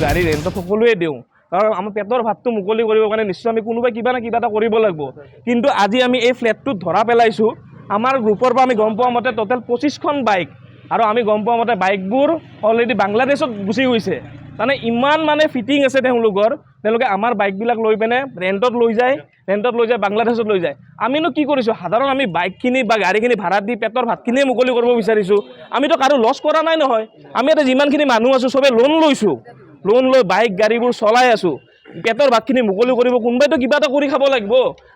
গাড়ী ৰেণ্টত সকলোৱে দিওঁ কাৰণ আমাৰ পেটৰ ভাতটো মুকলি কৰিবৰ কাৰণে নিশ্চয় আমি কোনোবাই কিবা না কিবা এটা কৰিব লাগিব কিন্তু আজি আমি এই ফ্লেটটোত ধৰা পেলাইছোঁ আমাৰ গ্ৰুপৰ পৰা আমি গম পোৱা মতে টোটেল 25খন বাইক আৰু আমি গম পোৱা মতে বাইকবোৰ অলৰেডি বাংলাদেশত গুচি গৈছে মানে ইমান মানে ফিটিং আছে তেওঁলোকে আমাৰ বাইকবিলাক লৈ পিনে ৰেণ্টত লৈ যায় বাংলাদেশত লৈ যায় আমিনো কি কৰিছোঁ সাধাৰণ আমি বাইকখিনি বা গাড়ীখিনি ভাড়া দি পেটৰ ভাতখিনিয়ে মুকলি কৰিব বিচাৰিছোঁ আমিতো কাৰো লছ কৰা নাই নহয় আমি এটা যিমানখিনি মানুহ আছোঁ চবে লোন লৈছোঁ লোন লৈ বাইক গাড়ীবোৰ চলাই আছোঁ পেটৰ ভাতখিনি মুকলি কৰিব কোনোবাইতো কিবা এটা কৰি খাব লাগিব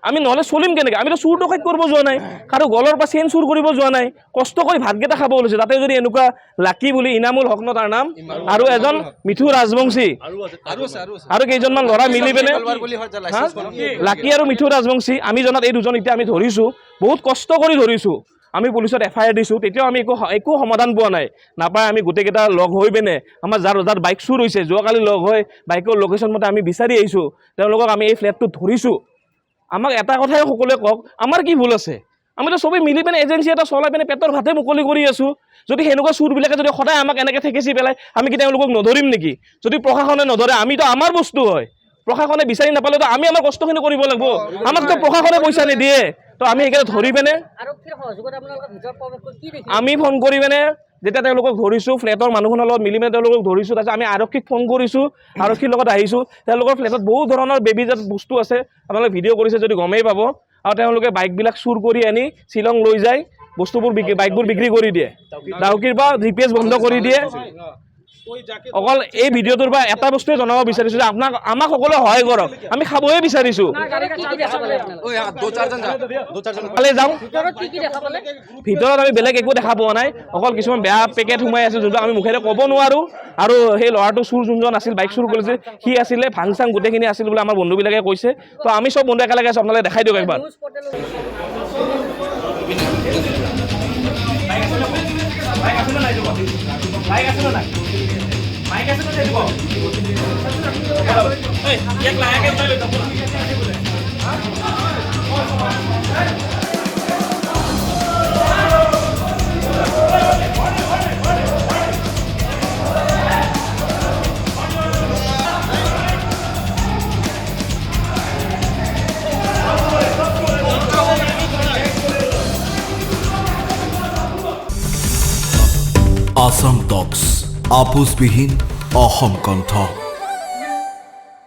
আমি নহ'লে চলিম কেনেকৈ আমিতো চুৰ ডকাইত কৰিব যোৱা নাই কাৰো গলৰ পৰা চেইন চুৰ কৰিব যোৱা নাই কষ্ট কৰি ভাতকেইটা খাব লৈছে তাতে যদি এনেকুৱা লাকি বুলি ইনামুল হক ন তাৰ নাম আৰু এজন মিঠু ৰাজবংশী আৰু কেইজনমান ল'ৰা মিলি পিনে লাকি আৰু মিঠু ৰাজবংশী আমি জনাত এই দুজন এতিয়া আমি ধৰিছোঁ বহুত কষ্ট কৰি ধৰিছোঁ আমি পুলিচত FIR দিছোঁ তেতিয়াও আমি একো সমাধান পোৱা নাই নাপায় আমি গোটেইকেইটা লগ হৈ পিনে আমাৰ যাৰ বাইক চুৰ হৈছে যোৱাকালি লগ হৈ বাইকৰ লোকেশ্যন মতে আমি বিচাৰি আহিছোঁ তেওঁলোকক আমি এই ফ্লেটটোত ধৰিছোঁ আমাক এটা কথাই সকলোৱে কওক আমাৰ কি ভুল আছে আমিতো চবেই মিলি পিনে এজেঞ্চি এটা চলাই পিনে পেটৰ ভাতে মুকলি কৰি আছোঁ যদি সেনেকুৱা চুৰবিলাকে যদি সদায় আমাক এনেকৈ ঠেকেচি পেলাই আমি কি তেওঁলোকক নধৰিম নেকি যদি প্ৰশাসনে নধৰে আমিতো আমাৰ বস্তু হয় প্ৰশাসনে বিচাৰি নাপালেতো আমি আমাৰ কষ্টখিনি কৰিব লাগিব আমাকতো প্ৰশাসনে পইচা নিদিয়ে তো আমি সেইকাৰণে ধৰি পিনে আমি ফোন কৰি পিনে যেতিয়া তেওঁলোকক ধৰিছোঁ ফ্লেটৰ মানুহখনৰ লগত মিলি পিনে তেওঁলোকক ধৰিছোঁ তাৰপিছত আমি আৰক্ষীক ফোন কৰিছোঁ আৰক্ষীৰ লগত আহিছোঁ তেওঁলোকৰ ফ্লেটত বহুত ধৰণৰ বেবীজাত বস্তু আছে আপোনালোকে ভিডিঅ' কৰিছে যদি গমেই পাব আৰু তেওঁলোকে বাইকবিলাক চুৰ কৰি আনি শ্বিলং লৈ যায় বস্তুবোৰ বাইকবোৰ বিক্ৰী কৰি দিয়ে ডাউকিৰ পৰা GPS বন্ধ কৰি দিয়ে অকল এই ভিডিঅ'টোৰ পৰা এটা বস্তুৱে জনাব বিচাৰিছোঁ যে আমাক সকলোৱে সহায় কৰক আমি খাবহে বিচাৰিছোঁ যাওঁ ভিতৰত আমি বেলেগ একো দেখা পোৱা নাই অকল কিছুমান বেয়া পেকেট সোমাই আছে যোনটো আমি মুখেৰে ক'ব নোৱাৰোঁ আৰু সেই ল'ৰাটো চুৰ যোনজন আছিল বাইক চুৰ কৰিছে সি আছিলে ভাং চাং গোটেইখিনি আছিল বুলি আমাৰ বন্ধুবিলাকে কৈছে তো আমি চব বন্ধু একেলগে আছোঁ আপোনালোকে দেখাই দিয়ক একবাৰ Assam Talks, আপোচবিহীন অসম কণ্ঠ।